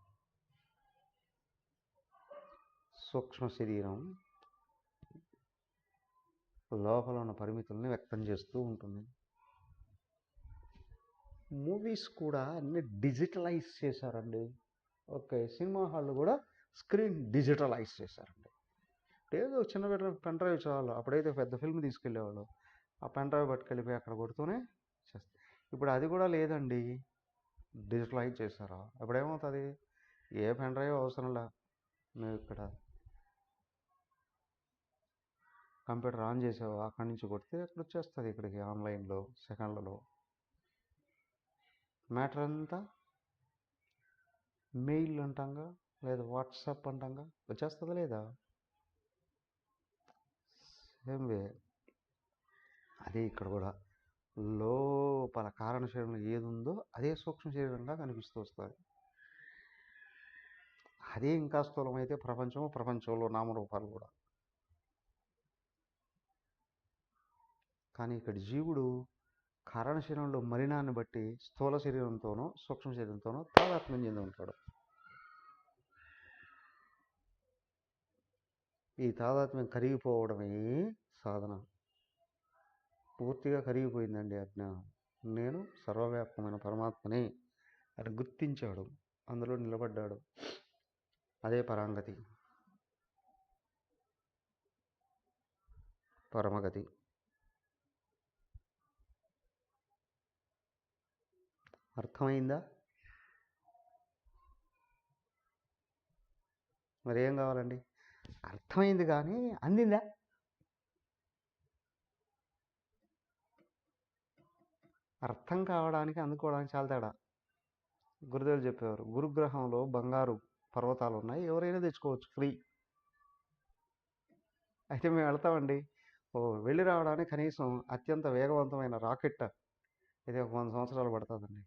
సూక్ష్మ శరీరం లోపల ఉన్న పరిమితుల్ని వ్యక్తం చేస్తూ ఉంటుంది. మూవీస్ కూడా అన్ని డిజిటలైజ్ చేశారండి. ఓకే, సినిమా హాళ్ళు కూడా స్క్రీన్ డిజిటలైజ్ చేశారండి. ఏదో చిన్న పెన్ డ్రైవ్ చాలు. అప్పుడైతే పెద్ద ఫిల్మ్ తీసుకెళ్ళేవాళ్ళు, ఆ పెన్ డ్రైవ్ పట్టుకెళ్ళిపోయి అక్కడ కొడుతూనే చేస్తారు. ఇప్పుడు అది కూడా లేదండి, డిజిటలైజ్ చేశారా. ఇప్పుడు ఏమవుతుంది? ఏ పెన్ డ్రైవ్ అవసరంలా, నువ్వు ఇక్కడ కంప్యూటర్ ఆన్ చేసావు, అక్కడి నుంచి కొడితే అక్కడ వచ్చేస్తుంది ఇక్కడికి ఆన్లైన్లో సెకండ్లలో. మ్యాటర్ అంతా మెయిల్ అంటాంగా, లేదా వాట్సాప్ అంటాంగా, వచ్చేస్తుందా లేదా? సేమ్ వే అదే ఇక్కడ కూడా లోపల కారణ శరీరంలో ఏది ఉందో అదే సూక్ష్మ శరీరంగా కనిపిస్తూ వస్తుంది. అదే ఇంకా స్థూలమైతే ప్రపంచము, ప్రపంచంలో నామరూపాలు కూడా. కానీ ఇక్కడ జీవుడు కారణ శరీరంలో మలినాన్ని బట్టి స్థూల శరీరంతోనో సూక్ష్మ శరీరంతోనో తాదాత్మ్యం చెంది ఉంటాడు. ఈ తాదాత్మ్యం కరిగిపోవడమే సాధన. పూర్తిగా కరిగిపోయిందండి అజ్ఞానం. నేను సర్వవ్యాపకమైన పరమాత్మని అని గుర్తించాడు, అందులో నిలబడ్డాడు. అదే పరాంగతి, పరమగతి. అర్థమైందా? మరి ఏం కావాలండి? అర్థమైంది కానీ అందిందా? అర్థం కావడానికి అందుకోవడానికి చాలా తేడా. గురుదేవులు చెప్పేవారు, గురుగ్రహంలో బంగారు పర్వతాలు ఉన్నాయి, ఎవరైనా తెచ్చుకోవచ్చు ఫ్రీ. అయితే మేము వెళ్తామండి. వెళ్ళి రావడానికి కనీసం అత్యంత వేగవంతమైన రాకెట్ ఇది ఒక 100 సంవత్సరాలు పడుతుందండి.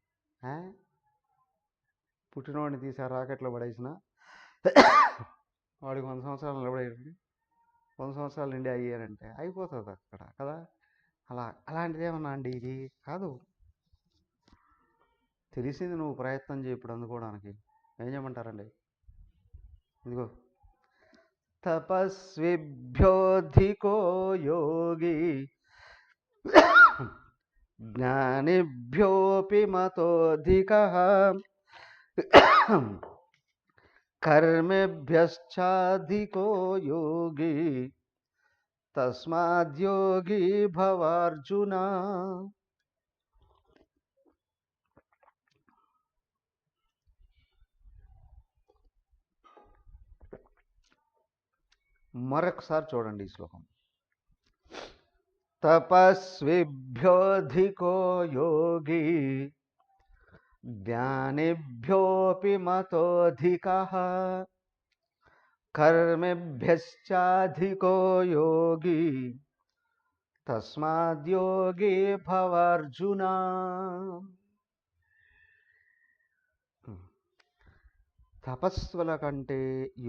పుట్టినవాడిని తీసి ఆ రాకెట్లో పడేసిన వాడికి 100 సంవత్సరాలు నిలబడేయండి. 100 సంవత్సరాలు నిండి అయ్యారంటే అయిపోతుంది అక్కడ కదా. అలాంటిది ఏమన్నా అండి ఇది కాదు. తెలిసింది నువ్వు ప్రయత్నం చేయి ఇప్పుడు అందుకోవడానికి. ఏం చేయమంటారండి? ఇదిగో, తపస్విభ్యోధికో యోగి జ్ఞానిభ్యోపి మతోధికః కర్మేభ్యశ్చాధికో యోగి తస్మాద్యోగి భవార్జున. మరొకసారి చూడండి ఈ శ్లోకం. తపస్విభ్యోధికో యోగి జ్ఞానిభ్యోపి మతోధికః కర్మిభ్యశ్చాధికో యోగి తస్మాద్యోగి భవార్జున. తపస్సుల కంటే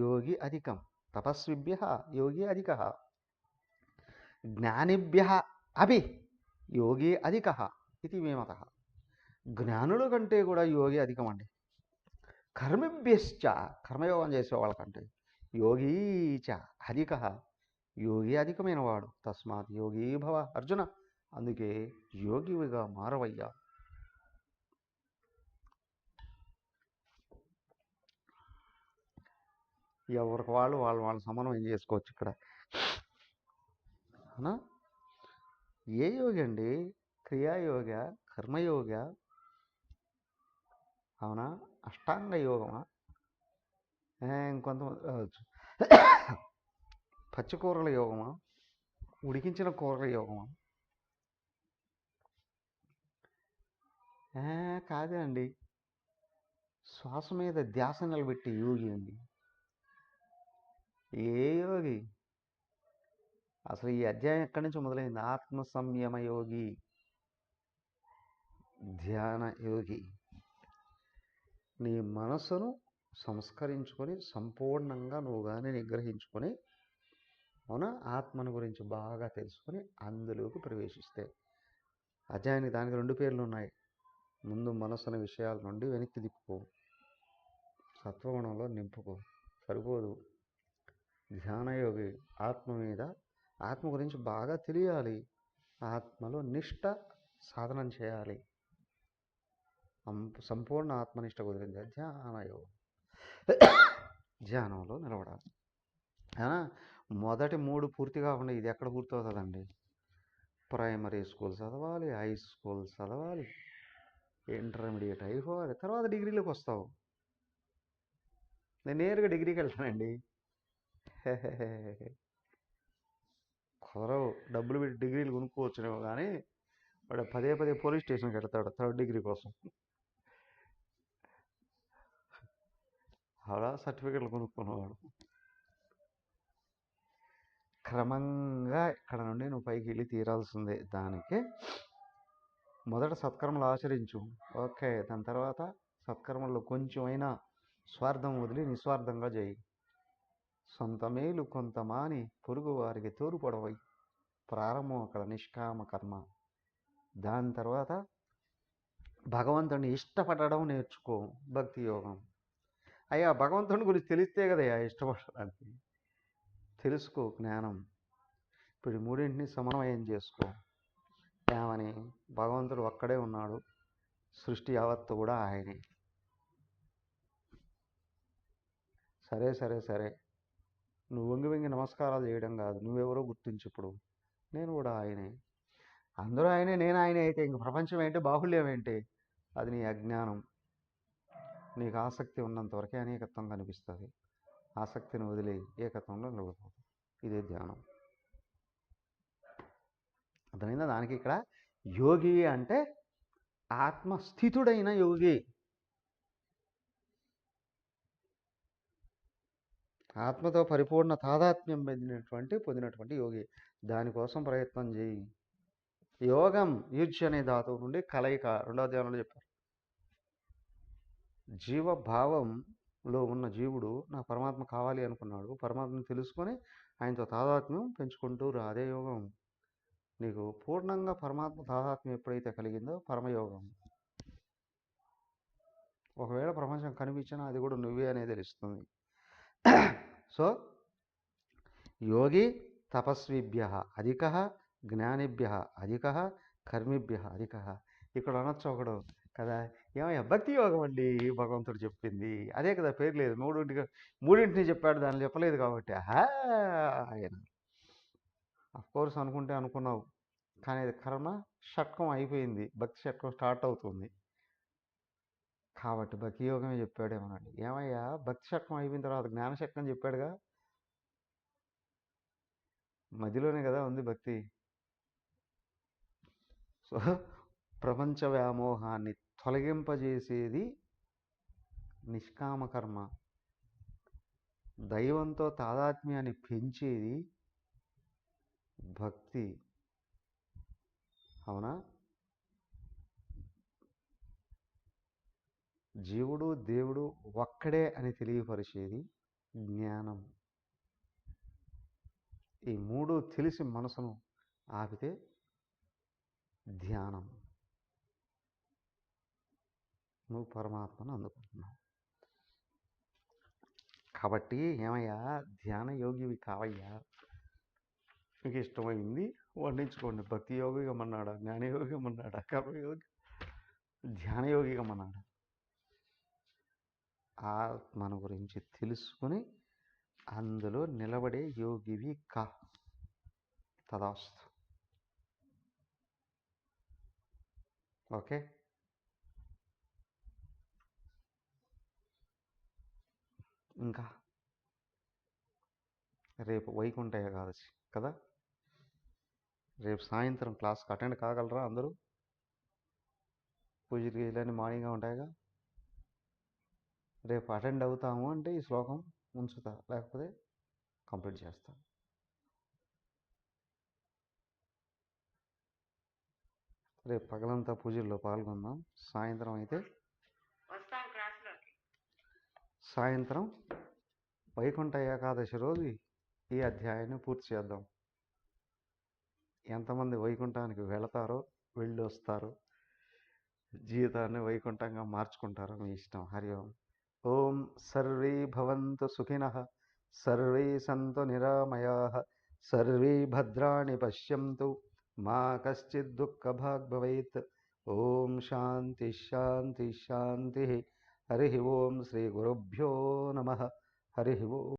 యోగి అధికం. తపస్విభ్య యోగి అధిక, జ్ఞానిభ్య అపి యోగి అధిక ఇది మే మతః. జ్ఞానుల కంటే కూడా యోగి అధికం అండి. కర్మిభ్యశ్చ కర్మయోగం చేసే వాళ్ళకంటే యోగీ చ అధిక, యోగి అధికమైన వాడు. తస్మాత్ యోగీ భవ అర్జున, అందుకే యోగివిగా మారవయ్యా. ఎవరికి వాళ్ళు వాళ్ళ సమన్వయం చేసుకోవచ్చు ఇక్కడ. అవునా? ఏ యోగి అండి? క్రియాయోగ, కర్మయోగ, అవునా, అష్టాంగ యోగమా, ఇంకొంతమంది రావచ్చు పచ్చికూరల యోగమా, ఉడికించిన కూరల యోగమా? కాదే అండి, శ్వాస మీద ధ్యాస నిలబెట్టి యోగి అండి. ఏ యోగి? అసలు ఈ అధ్యాయం ఎక్కడి నుంచి మొదలైంది? ఆత్మ సంయమ యోగి, ధ్యాన యోగి. నీ మనసును సంస్కరించుకొని సంపూర్ణంగా నువ్వు కానీ నిగ్రహించుకొని, అవునా, ఆత్మను గురించి బాగా తెలుసుకొని అందులోకి ప్రవేశిస్తే. అధ్యాయానికి దానికి 2 పేర్లు ఉన్నాయి. ముందు మనసుని విషయాల నుండి వెనక్కి తిప్పుకో, సత్వగుణంలో నింపుకో. సరిపోదు. ధ్యానయోగి ఆత్మ గురించి బాగా తెలియాలి, ఆత్మలో నిష్ట సాధనం చేయాలి, సంపూర్ణ ఆత్మనిష్ట కుదిరింది ధ్యానయోగం. ధ్యానంలో నిలబడాలి. మొదటి 3 పూర్తి కాకుండా ఇది ఎక్కడ పూర్తవుతుందండి? ప్రైమరీ స్కూల్ చదవాలి, హై స్కూల్ చదవాలి, ఇంటర్మీడియట్ అయిపోవాలి, తర్వాత డిగ్రీలోకి వస్తావు. నేను నేరుగా డిగ్రీకి వెళ్తానండి. కుదరవు. డబ్బులు పెట్టి డిగ్రీలు కొనుక్కోవచ్చునేమో కానీ వాడు పదే పోలీస్ స్టేషన్కి వెళ్తాడు 3rd డిగ్రీ కోసం. అలా సర్టిఫికెట్లు కొనుక్కున్నవాడు. క్రమంగా ఇక్కడ నుండి నువ్వు పైకి వెళ్ళి తీరాల్సిందే. దానికి మొదట సత్కర్మలు ఆచరించు, ఓకే. దాని తర్వాత సత్కర్మల్లో కొంచెమైనా స్వార్థం వదిలి నిస్వార్థంగా చేయి. సొంత మేలు కొంత మాని పొరుగు వారికి తోరుపడవై. ప్రారంభం అక్కడ నిష్కామ కర్మ. దాని తర్వాత భగవంతుడిని ఇష్టపడడం నేర్చుకో, భక్తి యోగం. అయ్యా, భగవంతుని గురించి తెలిస్తే కదయ్యా ఇష్టపడడానికి. తెలుసుకో, జ్ఞానం. ఇప్పుడు 3 సమన్వయం చేసుకో. ఏమని? భగవంతుడు ఒక్కడే ఉన్నాడు, సృష్టి యావత్తు కూడా ఆయనే. సరే నువ్వు వంగి నమస్కారాలు చేయడం కాదు, నువ్వెవరో గుర్తించు. ఇప్పుడు నేను కూడా ఆయనే, అందరూ ఆయనే, నేను ఆయనే అయితే ఇంక ప్రపంచం ఏంటి, బాహుళ్యం ఏంటి? అది నీ అజ్ఞానం. నీకు ఆసక్తి ఉన్నంత వరకే అనేకత్వం కనిపిస్తుంది. ఆసక్తిని వదిలి ఏకత్వంలో నిలబడిపోతుంది. ఇదే ధ్యానం. అర్థమైందా? దానికి ఇక్కడ యోగి అంటే ఆత్మస్థితుడైన యోగి, ఆత్మతో పరిపూర్ణ తాదాత్మ్యం పొందినటువంటి యోగి. దానికోసం ప్రయత్నం చేయి. యోగం యుజ్ అనే ధాతువు నుండి కలయిక 2వ అధ్యాయంలో చెప్పారు. జీవభావంలో ఉన్న జీవుడు నా పరమాత్మ కావాలి అనుకున్నాడు, పరమాత్మను తెలుసుకొని ఆయనతో తాదాత్మ్యం పెంచుకుంటూ రా. అదే యోగం. నీకు పూర్ణంగా పరమాత్మ తాదాత్మ్యం ఎప్పుడైతే కలిగిందో పరమయోగం. ఒకవేళ ప్రపంచం కనిపించినా అది కూడా నువ్వే అనేది తెలుస్తుంది. సో యోగి తపస్విభ్య అధిక, జ్ఞానిభ్య అధిక, కర్మిభ్య అధిక. ఇక్కడ అనొచ్చు ఒకడు కదా, ఏమయ్యా భక్తి యోగం అండి భగవంతుడు చెప్పింది, అదే కదా పేరు లేదు, మూడింటిని చెప్పాడు, దాన్ని చెప్పలేదు కాబట్టి ఆయన అఫ్కోర్స్ అనుకుంటే అనుకున్నావు, కానీ అది కర్మ షట్కం అయిపోయింది, భక్తి షట్కం స్టార్ట్ అవుతుంది కాబట్టి భక్తి యోగమే చెప్పాడేమోనండి. ఏమయ్యా భక్తి షట్కం అయిపోయిన తర్వాత జ్ఞాన షట్కం చెప్పాడుగా, మధ్యలోనే కదా ఉంది భక్తి. సో ప్రపంచ వ్యామోహాన్ని తొలగింపజేసేది నిష్కామ కర్మ. దైవంతో తాదాత్మ్యాన్ని పెంచేది భక్తి. అవునా? జీవుడు దేవుడు ఒక్కడే అని తెలియపరిచేది జ్ఞానం. ఈ మూడు తెలిసి మనసును ఆపితే ధ్యానం. నువ్వు పరమాత్మను అందుకుంటున్నావు. కాబట్టి ఏమయ్యా, ధ్యాన యోగివి కావయ్యా. మీకు ఇష్టమైంది వర్ణించుకోండి. భక్తి యోగిగమన్నాడా, జ్ఞానయోగిగమన్నాడా, కర్మయోగి, ధ్యానయోగిగమన్నాడా? ఆత్మను గురించి తెలుసుకుని అందులో నిలబడే యోగివి కా. తదాస్తు. ఓకే. ఇంకా రేపు వైకుంఠ ఏకాదశి కదా. రేపు సాయంత్రం క్లాస్కి అటెండ్ కాగలరా అందరూ? పూజలు గీజలన్నీ మార్నింగ్గా ఉంటాయిగా. రేపు అటెండ్ అవుతాము అంటే ఈ శ్లోకం ఉంచుతా, లేకపోతే కంప్లీట్ చేస్తా. రేపు పగలంతా పూజల్లో పాల్గొందాం. సాయంత్రం అయితే వస్తాం క్లాస్లోకి. సాయంత్రం వైకుంఠ ఏకాదశి రోజు ఈ అధ్యాయాన్ని పూర్తి చేద్దాం. ఎంతమంది వైకుంఠానికి వెళతారో, వెళ్ళి వస్తారో, జీవితాన్ని వైకుంఠంగా మార్చుకుంటారో మీ ఇష్టం. హరి ఓం. ఓం సర్వే భవంతు సుఖినః, సర్వే సంతు నిరామయాః, సర్వే భద్రాణి పశ్యంతు, మా కశ్చిద్ దుఃఖభాగ్ భవేత్. ఓం శాంతి శాంతి శాంతి. హరి ఓం. శ్రీ గురుభ్యో నమః. హరి ఓం.